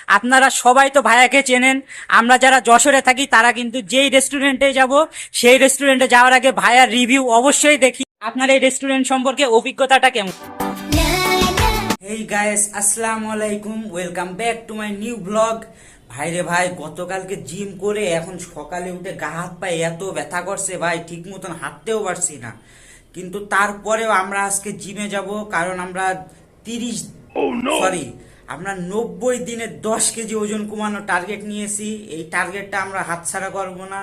আপনারা সবাই তো ভাইয়াকে চেনেন। আমরা যারা যশোরে থাকি তারা কিন্তু যেই রেস্টুরেন্টে যাব সেই রেস্টুরেন্টে যাওয়ার আগে ভাইয়ার রিভিউ অবশ্যই দেখি। আপনার এই রেস্টুরেন্ট সম্পর্কে অভিজ্ঞতাটা কেমন? হেই গাইস, আসসালামু আলাইকুম, welcome back to my new blog. ভাইরে ভাই, গতকালকে জিম করে এখন সকালে উঠে গা হাত পায়ে এত ব্যথা করছে ভাই, ঠিক মতন হাঁটতেও পারছি না। কিন্তু তারপরেও আমরা আজকে জিমে যাব, কারণ আমরা 90 দিনে 10 কেজি ওজন কমানোর টার্গেট নিয়েছি। এই টার্গেটটা আমরা হাতছাড়া করবো না।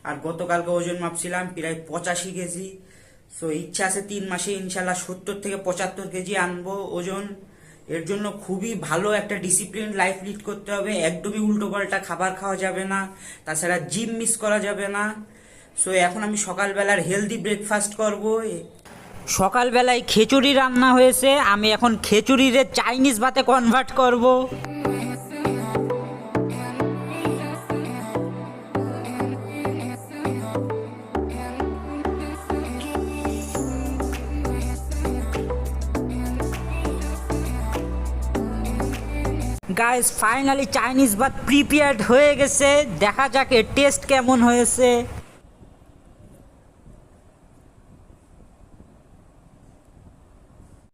আর গতকালকে ওজন মাপছিলাম প্রায় 85 কেজি। সো ইচ্ছা আছে 3 মাসে ইনশাল্লাহ 70 থেকে 75 কেজি আনবো ওজন। এর জন্য খুবই ভালো একটা ডিসিপ্লিন লাইফ লিড করতে হবে, একদমই উল্টো পাল্টা খাবার খাওয়া যাবে না, তাছাড়া জিম মিস করা যাবে না। সো এখন আমি সকালবেলার হেলদি ব্রেকফাস্ট করব। সকালবেলায় খিচুড়ি রান্না হয়েছে, আমি এখন খিচুড়িরে চাইনিজ ভাতে কনভার্ট করব। গাইস, ফাইনালি চাইনিজ ভাত প্রিপেয়ার্ড হয়ে গেছে, দেখা যাক এর টেস্ট কেমন হয়েছে।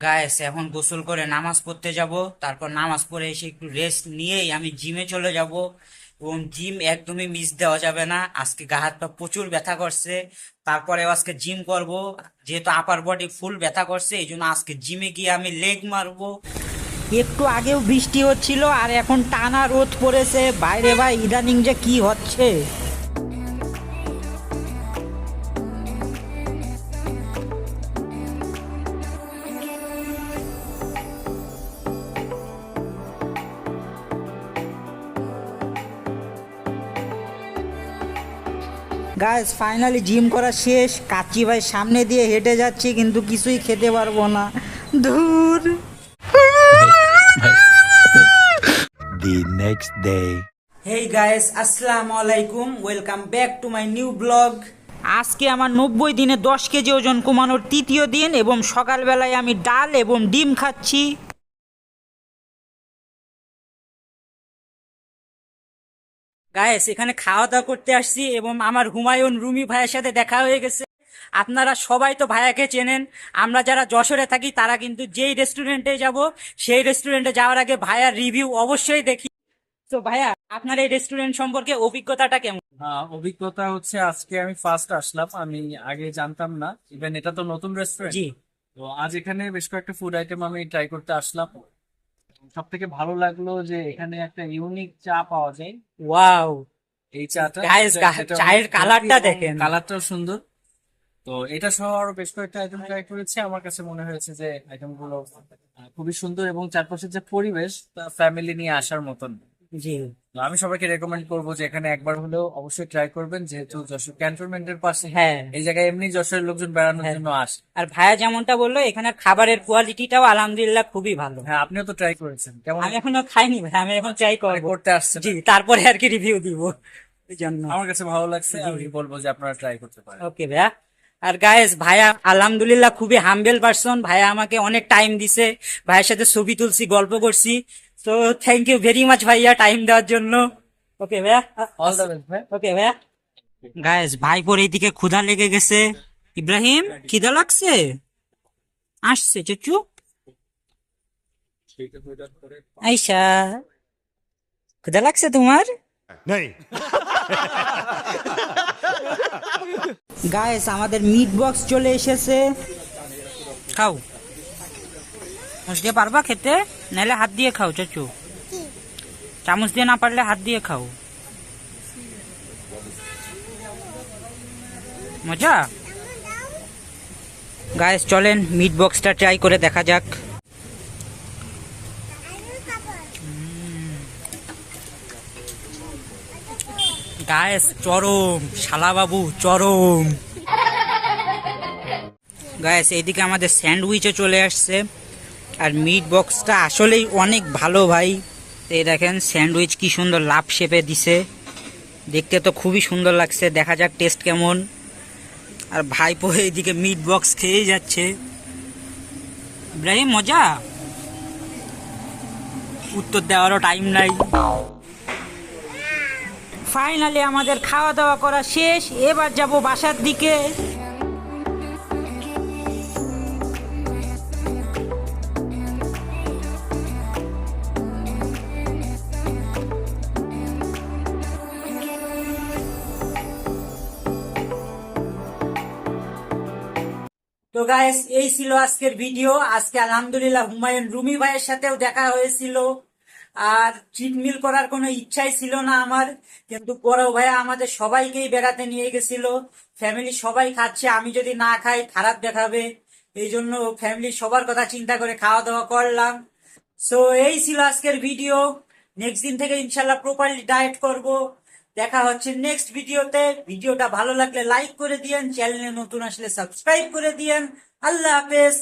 গাইস, এখন গোসল করে নামাজ পড়তে যাব, তারপর নামাজ পড়ে এসে একটু রেস্ট নিয়েই আমি জিমে চলে যাব। এবং জিম একদমই মিস দেওয়া যাবে না। আজকে গা হাত পা প্রচুর ব্যথা করছে, তারপরে আজকে জিম করব। যেহেতু আপার বডি ফুল ব্যথা করছে, এই জন্য আজকে জিমে গিয়ে আমি লেগ মারবো। একটু আগেও বৃষ্টি হচ্ছিল আর এখন টানা রোদ পড়েছে। বাইরে ভাই ইদানিং যে কি হচ্ছে! গাইস, ফাইনালি জিম করা শেষ। কাচ্চি ভাই সামনে দিয়ে হেঁটে যাচ্ছি, কিন্তু কিছুই খেতে পারবো না। ধুর। The next day. Hey guys, আসসালামু আলাইকুম, welcome back to my new blog. আজকে আমার 90 দিনে 10 কেজি ওজন কমানোর তৃতীয় দিন, এবং সকালবেলায় আমি ডাল এবং ডিম খাচ্ছি। গাইস, এখানে খাওয়া দাওয়া করতে আসছি এবং আমার হুমায়ুন রুমি ভাইয়ের সাথে দেখা হয়ে গেছে। আপনারা সবাই তো ভাইয়াকে চেনেন। আমরা যারা যশোরে থাকি তারা কিন্তু যেই রেস্টুরেন্টে যাব সেই রেস্টুরেন্টে যাওয়ার আগে ভাইয়ার রিভিউ অবশ্যই দেখি। তো ভাইয়া, আপনার এই রেস্টুরেন্ট সম্পর্কে অভিজ্ঞতাটা কেমন? অভিজ্ঞতা হচ্ছে আজকে আমি ফার্স্ট আসলাম, আমি আগে জানতাম না, ইভেন এটা তো নতুন রেস্টুরেন্ট। জি। তো আজ এখানে বেশ কয়েকটা ফুড আইটেম আমি ট্রাই করতে আসলাম। সব থেকে ভালো লাগলো যে এখানে একটা ইউনিক চা পাওয়া যায়। ওয়াও এই চাটা, গাইস, চায়ের কালারটা দেখেন। কালারটাও সুন্দর। তো এটা সহ আরো বেশ কয়েকটা আইটেম ট্রাই করেছি। আমার কাছে মনে হয়েছে যে আইটেম গুলো খুবই সুন্দর এবং চারপাশের যে পরিবেশ তা ফ্যামিলি নিয়ে আসার মতন। জি। তো আমি সবাইকে রেকমেন্ড করবো যে এখানে একবার হলেও অবশ্যই ট্রাই করবেন, যেহেতু যশোর ক্যান্টনমেন্টের পাশে। হ্যাঁ, এই জায়গায় এমনি যশোরের লোকজন বেড়ানোর হ্যাঁ। জন্য আসে। আর ভাইয়া যেমনটা বললো, এখানের খাবারের কোয়ালিটিটাও আলহামদুলিল্লাহ খুবই ভালো। হ্যাঁ, আপনিও তো ট্রাই করেছেন, কেমন আমি এখনো খাইনি ভাই, আমি এখন ট্রাই করবো। করতে আসছেন? জি, তারপরে আর কি রিভিউ দিব এই জন্য। আমার কাছে ভালো লাগছে, আমি বলবো যে আপনারা ট্রাই করতে পারেন। ওকে ভাইয়া। আর গায়েস, ভাইয়া আলহামদুলিল্লাহ খুবই হাম্বেল পারসন। ভাইয়া আমাকে অনেক টাইম দিছে, ভাইয়ের সাথে ছবি তুলছি, গল্প করছি। তো থ্যাংক ইউ ভেরি মাচ ভাইয়া টাইম দেওয়ার জন্য। ওকে ভাইয়া, অল দ্য বেস্ট ভাই। ওকে ভাইয়া। গায়েস, ভাইপোর এইদিকে ক্ষুধা লেগে গেছে। ইব্রাহিম, খিদা লাগছে? আসছে চচু। আইসা, ক্ষুধা লাগছে তোমার? नहीं. গাইস, আমাদের মিট বক্স চলে এসেছে। খাও, চামচ দিয়ে পারবা খেতে? নাহলে হাত দিয়ে খাও চাচু। চামচ দিয়ে না পারলে হাত দিয়ে খাও। মজা। গাইস, চলেন মিট বক্সটা ট্রাই করে দেখা যাক। গাইস, চরম শালা বাবু, চরম। গাইস, এইদিকে আমাদের স্যান্ডউইচও চলে আসছে। আর মিট বক্সটা আসলেই অনেক ভালো ভাই। এই দেখেন স্যান্ডউইচ কি সুন্দর লাভ শেপে দিছে, দেখতে তো খুবই সুন্দর লাগছে। দেখা যাক টেস্ট কেমন। আর ভাইপো এইদিকে মিট বক্স খেয়েই যাচ্ছে। ইব্রাহিম, মজা? উত্তর দেওয়ারও টাইম নাই। ফাইনালি আমাদের খাওয়া দাওয়া করা শেষ, এবার যাব বাসার দিকে। তো গাইস, এই ছিল আজকের ভিডিও। আজকে আলহামদুলিল্লাহ হুমায়ুন রুমি ভাইয়ের সাথেও দেখা হয়েছিল। আর চিট মিল করার কোনো ইচ্ছাই ছিল না আমার, কিন্তু বড় ভাইয়া আমাদের সবাইকেই বেড়াতে নিয়ে গেছিল। ফ্যামিলি সবাই খাচ্ছে, আমি যদি না খাই খারাপ দেখাবে, এই জন্য ফ্যামিলি সবার কথা চিন্তা করে খাওয়া দাওয়া করলাম। সো এই ছিল আজকের ভিডিও। নেক্সট দিন থেকে ইনশাল্লাহ প্রপারলি ডায়েট করব। দেখা হচ্ছে নেক্সট ভিডিওতে। ভিডিওটা ভালো লাগলে লাইক করে দিয়েন, চ্যানেলে নতুন আসলে সাবস্ক্রাইব করে দিয়েন। আল্লাহ হাফেজ।